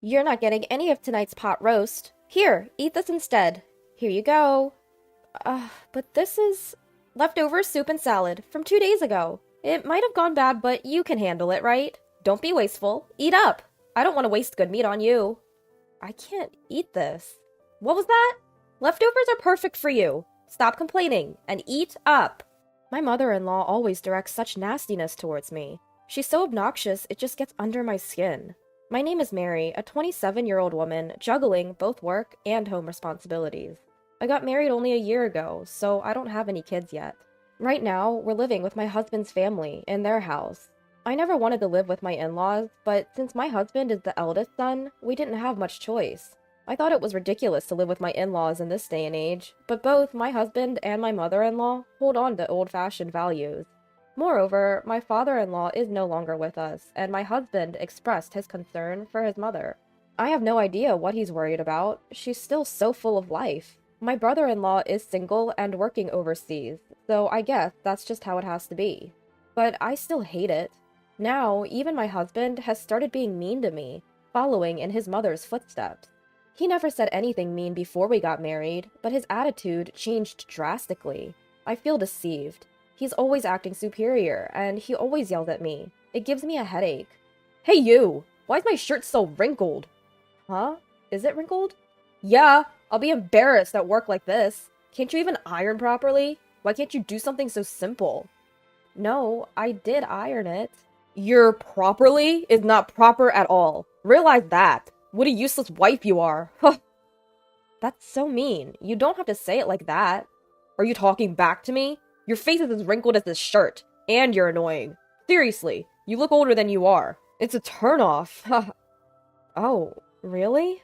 You're not getting any of tonight's pot roast. Here, eat this instead. Here you go. But this is leftover soup and salad from 2 days ago. It might have gone bad, but you can handle it, right? Don't be wasteful. Eat up. I don't want to waste good meat on you. I can't eat this. What was that? Leftovers are perfect for you. Stop complaining and eat up. My mother-in-law always directs such nastiness towards me. She's so obnoxious, it just gets under my skin. My name is Mary, a 27-year-old woman juggling both work and home responsibilities. I got married only a year ago, so I don't have any kids yet. Right now, we're living with my husband's family in their house. I never wanted to live with my in-laws, but since my husband is the eldest son, we didn't have much choice. I thought it was ridiculous to live with my in-laws in this day and age, but both my husband and my mother-in-law hold on to old-fashioned values. Moreover, my father-in-law is no longer with us, and my husband expressed his concern for his mother. I have no idea what he's worried about. She's still so full of life. My brother-in-law is single and working overseas, so I guess that's just how it has to be. But I still hate it. Now, even my husband has started being mean to me, following in his mother's footsteps. He never said anything mean before we got married, but his attitude changed drastically. I feel deceived. He's always acting superior, and he always yells at me. It gives me a headache. Hey you! Why is my shirt so wrinkled? Huh? Is it wrinkled? Yeah, I'll be embarrassed at work like this. Can't you even iron properly? Why can't you do something so simple? No, I did iron it. Your properly is not proper at all. Realize that. What a useless wife you are. That's so mean. You don't have to say it like that. Are you talking back to me? Your face is as wrinkled as this shirt, and you're annoying. Seriously, you look older than you are. It's a turnoff. Oh, really?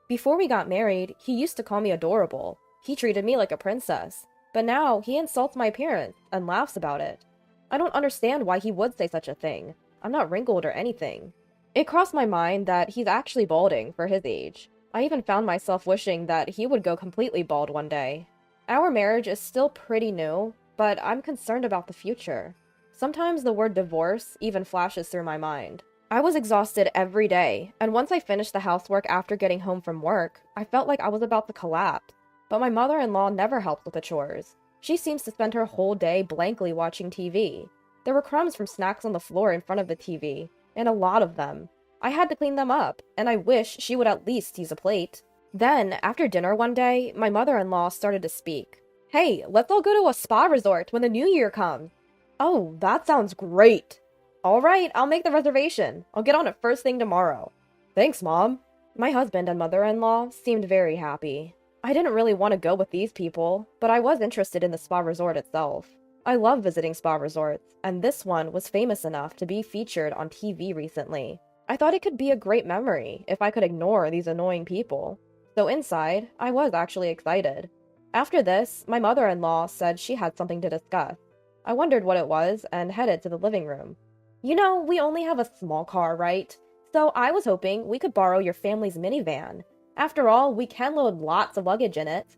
Before we got married, he used to call me adorable. He treated me like a princess. But now, he insults my appearance and laughs about it. I don't understand why he would say such a thing. I'm not wrinkled or anything. It crossed my mind that he's actually balding for his age. I even found myself wishing that he would go completely bald one day. Our marriage is still pretty new, but I'm concerned about the future. Sometimes the word divorce even flashes through my mind. I was exhausted every day, and once I finished the housework after getting home from work, I felt like I was about to collapse. But my mother-in-law never helps with the chores. She seems to spend her whole day blankly watching TV. There were crumbs from snacks on the floor in front of the TV, and a lot of them. I had to clean them up, and I wish she would at least use a plate. Then, after dinner one day, my mother-in-law started to speak. Hey, let's all go to a spa resort when the new year comes. Oh, that sounds great. All right, I'll make the reservation. I'll get on it first thing tomorrow. Thanks, Mom. My husband and mother-in-law seemed very happy. I didn't really want to go with these people, but I was interested in the spa resort itself. I love visiting spa resorts, and this one was famous enough to be featured on TV recently. I thought it could be a great memory if I could ignore these annoying people. So inside, I was actually excited. After this, my mother-in-law said she had something to discuss. I wondered what it was and headed to the living room. You know, we only have a small car, right? So I was hoping we could borrow your family's minivan. After all, we can load lots of luggage in it.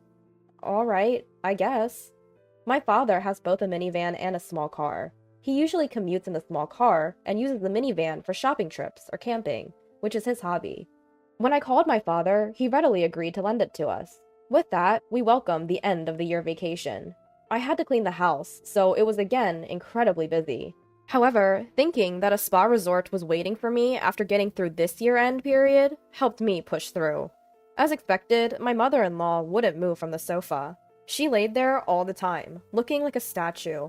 All right, I guess. My father has both a minivan and a small car. He usually commutes in the small car and uses the minivan for shopping trips or camping, which is his hobby. When I called my father, he readily agreed to lend it to us. With that, we welcomed the end of the year vacation. I had to clean the house, so it was again incredibly busy. However, thinking that a spa resort was waiting for me after getting through this year-end period helped me push through. As expected, my mother-in-law wouldn't move from the sofa. She laid there all the time, looking like a statue.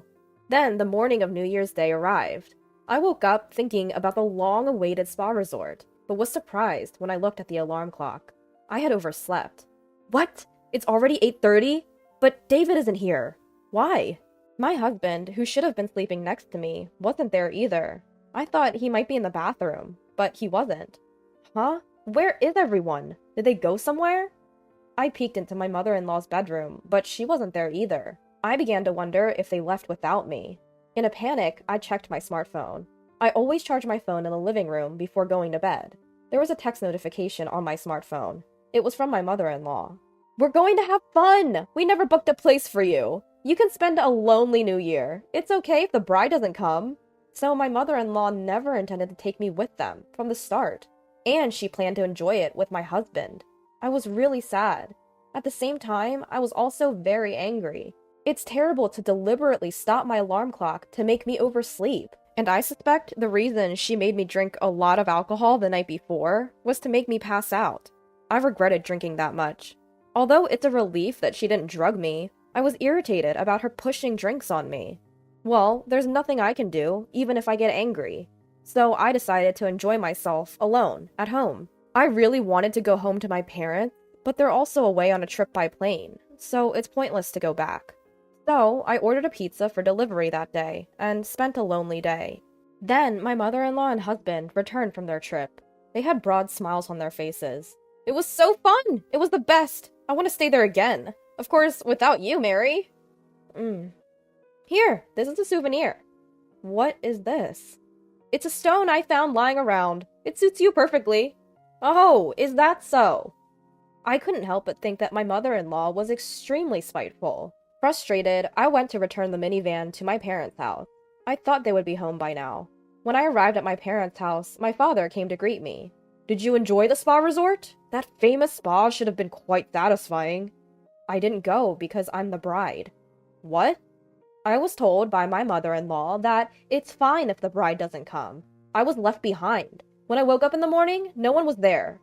Then the morning of New Year's Day arrived. I woke up thinking about the long-awaited spa resort, but was surprised when I looked at the alarm clock. I had overslept. What? It's already 8:30? But David isn't here. Why? My husband, who should have been sleeping next to me, wasn't there either. I thought he might be in the bathroom, but he wasn't. Huh? Where is everyone? Did they go somewhere? I peeked into my mother-in-law's bedroom, but she wasn't there either. I began to wonder if they left without me. In a panic, I checked my smartphone. I always charge my phone in the living room before going to bed. There was a text notification on my smartphone. It was from my mother-in-law. We're going to have fun! We never booked a place for you. You can spend a lonely New Year. It's okay if the bride doesn't come. So my mother-in-law never intended to take me with them from the start. And she planned to enjoy it with my husband. I was really sad. At the same time, I was also very angry. It's terrible to deliberately stop my alarm clock to make me oversleep. And I suspect the reason she made me drink a lot of alcohol the night before was to make me pass out. I regretted drinking that much. Although it's a relief that she didn't drug me, I was irritated about her pushing drinks on me. Well, there's nothing I can do, even if I get angry. So I decided to enjoy myself alone, at home. I really wanted to go home to my parents, but they're also away on a trip by plane, so it's pointless to go back. So I ordered a pizza for delivery that day, and spent a lonely day. Then my mother-in-law and husband returned from their trip. They had broad smiles on their faces. It was so fun! It was the best! I want to stay there again. Of course, without you, Mary. Here, this is a souvenir. What is this? It's a stone I found lying around. It suits you perfectly. Oh, is that so? I couldn't help but think that my mother-in-law was extremely spiteful. Frustrated, I went to return the minivan to my parents' house. I thought they would be home by now. When I arrived at my parents' house, my father came to greet me. Did you enjoy the spa resort? That famous spa should have been quite satisfying. I didn't go because I'm the bride. What? I was told by my mother-in-law that it's fine if the bride doesn't come. I was left behind. When I woke up in the morning, no one was there.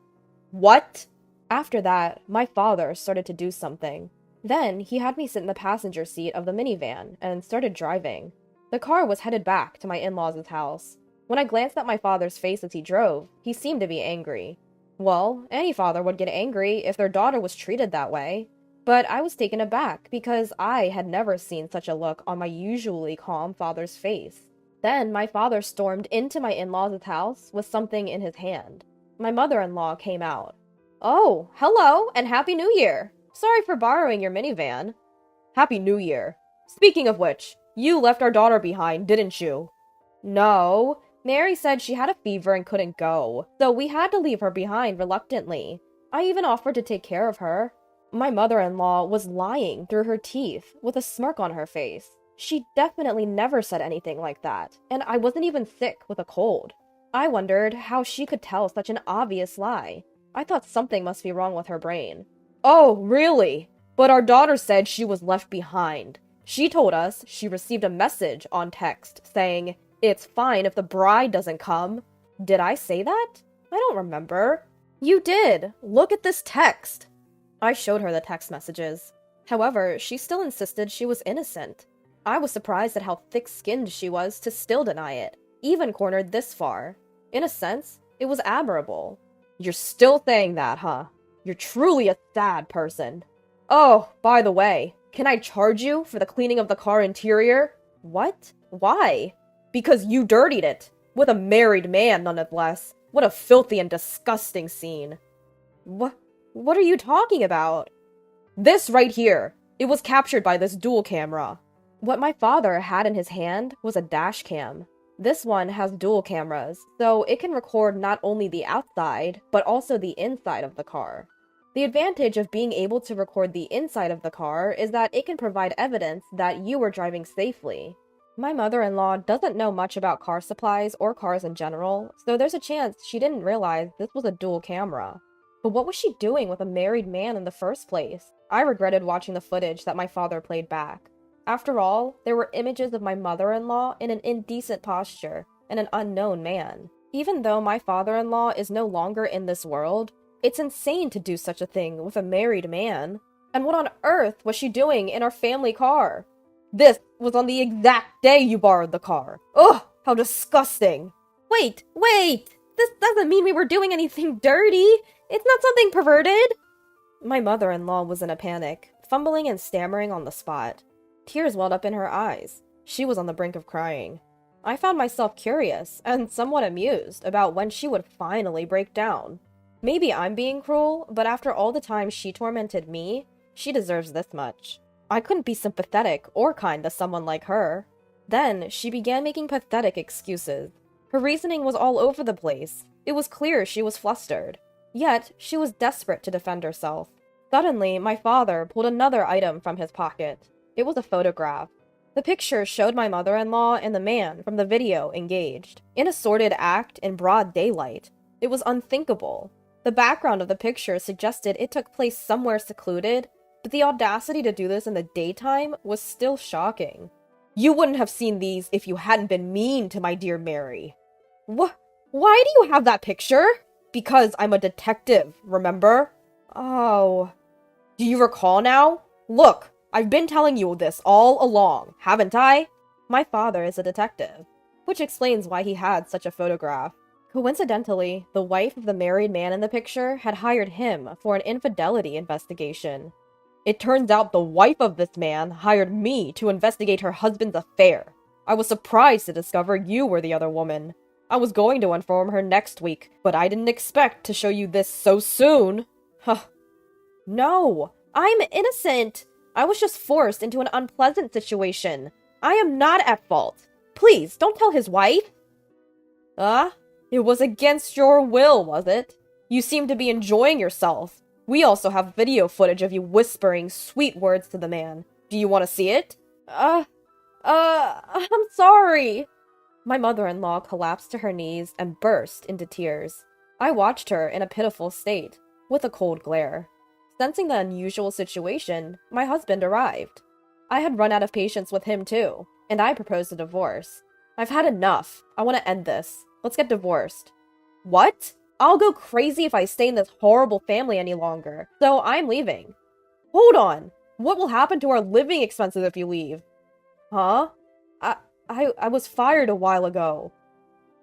What? After that, my father started to do something. Then, he had me sit in the passenger seat of the minivan and started driving. The car was headed back to my in-laws' house. When I glanced at my father's face as he drove, he seemed to be angry. Well, any father would get angry if their daughter was treated that way. But I was taken aback because I had never seen such a look on my usually calm father's face. Then my father stormed into my in-laws' house with something in his hand. My mother-in-law came out. Oh, hello, and Happy New Year! Sorry for borrowing your minivan. Happy New Year. Speaking of which, you left our daughter behind, didn't you? No. Mary said she had a fever and couldn't go, so we had to leave her behind reluctantly. I even offered to take care of her. My mother-in-law was lying through her teeth with a smirk on her face. She definitely never said anything like that, and I wasn't even sick with a cold. I wondered how she could tell such an obvious lie. I thought something must be wrong with her brain. Oh, really? But our daughter said she was left behind. She told us she received a message on text saying, "It's fine if the bride doesn't come." Did I say that? I don't remember. You did. Look at this text. I showed her the text messages. However, she still insisted she was innocent. I was surprised at how thick-skinned she was to still deny it, even cornered this far. In a sense, it was admirable. You're still saying that, huh? You're truly a sad person. Oh, by the way, can I charge you for the cleaning of the car interior? What? Why? Because you dirtied it. With a married man, nonetheless. What a filthy and disgusting scene. What are you talking about? This right here. It was captured by this dual camera. What my father had in his hand was a dash cam. This one has dual cameras, so it can record not only the outside, but also the inside of the car. The advantage of being able to record the inside of the car is that it can provide evidence that you were driving safely. My mother-in-law doesn't know much about car supplies or cars in general, so there's a chance she didn't realize this was a dual camera. But what was she doing with a married man in the first place? I regretted watching the footage that my father played back. After all, there were images of my mother-in-law in an indecent posture and an unknown man. Even though my father-in-law is no longer in this world, it's insane to do such a thing with a married man. And what on earth was she doing in our family car? This was on the exact day you borrowed the car. Ugh, how disgusting. Wait! This doesn't mean we were doing anything dirty. It's not something perverted. My mother-in-law was in a panic, fumbling and stammering on the spot. Tears welled up in her eyes. She was on the brink of crying. I found myself curious and somewhat amused about when she would finally break down. Maybe I'm being cruel, but after all the time she tormented me, she deserves this much. I couldn't be sympathetic or kind to someone like her. Then, she began making pathetic excuses. Her reasoning was all over the place. It was clear she was flustered. Yet, she was desperate to defend herself. Suddenly, my father pulled another item from his pocket. It was a photograph. The picture showed my mother-in-law and the man from the video engaged, in a sordid act in broad daylight. It was unthinkable. The background of the picture suggested it took place somewhere secluded, but the audacity to do this in the daytime was still shocking. You wouldn't have seen these if you hadn't been mean to my dear Mary. Why do you have that picture? Because I'm a detective, remember? Oh. Do you recall now? Look, I've been telling you this all along, haven't I? My father is a detective, which explains why he had such a photograph. Coincidentally, the wife of the married man in the picture had hired him for an infidelity investigation. It turns out the wife of this man hired me to investigate her husband's affair. I was surprised to discover you were the other woman. I was going to inform her next week, but I didn't expect to show you this so soon. Huh. No, I'm innocent. I was just forced into an unpleasant situation. I am not at fault. Please, don't tell his wife. It was against your will, was it? You seem to be enjoying yourself. We also have video footage of you whispering sweet words to the man. Do you want to see it? I'm sorry. My mother-in-law collapsed to her knees and burst into tears. I watched her in a pitiful state, with a cold glare. Sensing the unusual situation, my husband arrived. I had run out of patience with him too, and I proposed a divorce. I've had enough. I want to end this. Let's get divorced. What? I'll go crazy if I stay in this horrible family any longer, so I'm leaving. Hold on. What will happen to our living expenses if you leave? Huh? I was fired a while ago.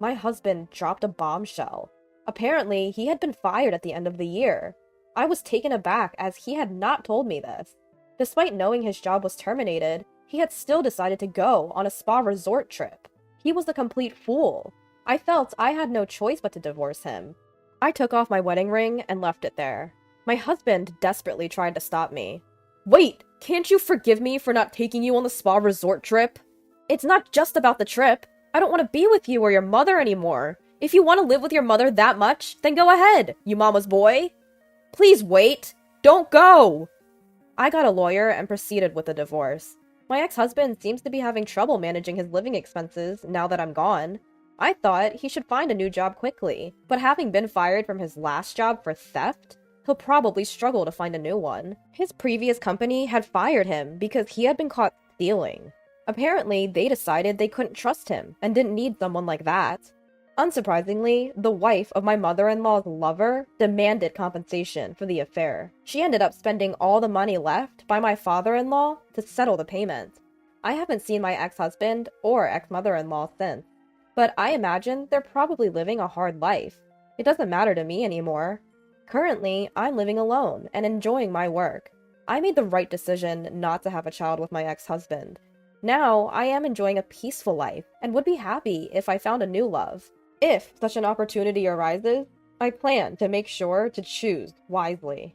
My husband dropped a bombshell. Apparently, he had been fired at the end of the year. I was taken aback as he had not told me this. Despite knowing his job was terminated, he had still decided to go on a spa resort trip. He was a complete fool. I felt I had no choice but to divorce him. I took off my wedding ring and left it there. My husband desperately tried to stop me. Wait, can't you forgive me for not taking you on the spa resort trip? It's not just about the trip. I don't want to be with you or your mother anymore. If you want to live with your mother that much, then go ahead, you mama's boy. Please wait. Don't go. I got a lawyer and proceeded with the divorce. My ex-husband seems to be having trouble managing his living expenses now that I'm gone. I thought he should find a new job quickly, but having been fired from his last job for theft, he'll probably struggle to find a new one. His previous company had fired him because he had been caught stealing. Apparently, they decided they couldn't trust him and didn't need someone like that. Unsurprisingly, the wife of my mother-in-law's lover demanded compensation for the affair. She ended up spending all the money left by my father-in-law to settle the payment. I haven't seen my ex-husband or ex-mother-in-law since, but I imagine they're probably living a hard life. It doesn't matter to me anymore. Currently, I'm living alone and enjoying my work. I made the right decision not to have a child with my ex-husband. Now, I am enjoying a peaceful life and would be happy if I found a new love. If such an opportunity arises, I plan to make sure to choose wisely.